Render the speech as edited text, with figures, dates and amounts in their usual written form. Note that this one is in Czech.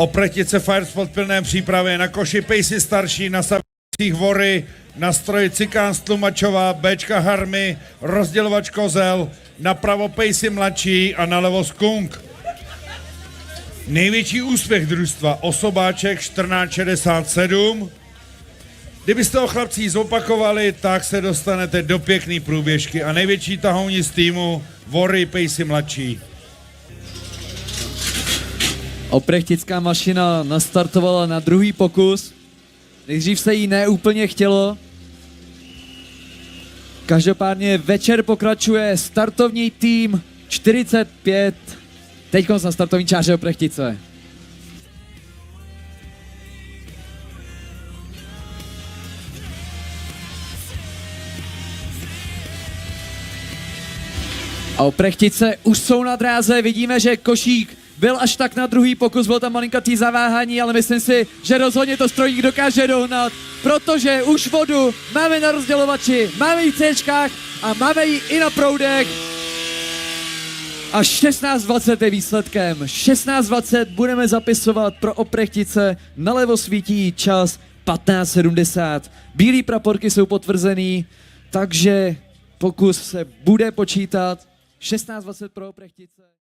Oprechtice Firespot v plném přípravě, na koši Pejsi starší, na stavících Vory, na stroji Cikán Stlumačová, Bčka Harmy, rozdělovač Kozel, napravo Pejsi mladší a nalevo Skunk. Největší úspěch družstva Osobáček 1467. Kdybyste ho chlapcí zopakovali, tak se dostanete do pěkný průběžky a největší tahouni z týmu Vory Pejsi mladší. Oprechtická mašina nastartovala na druhý pokus. Nejdřív se jí neúplně chtělo. Každopádně večer pokračuje startovní tým 45. Teďkon na startovní čáře Oprechtice. A Oprechtice už jsou na dráze, vidíme, že košík byl až tak na druhý pokus, bylo tam malinkatý zaváhání, ale myslím si, že rozhodně to strojník dokáže dohnat, protože už vodu máme na rozdělovači, máme ji v C-čkách a máme ji i na proudech. A 16:20 je výsledkem. 16:20 budeme zapisovat pro Oprechtice, nalevo svítí čas 15:70. Bílý praporky jsou potvrzený, takže pokus se bude počítat. 16:20 pro Oprechtice.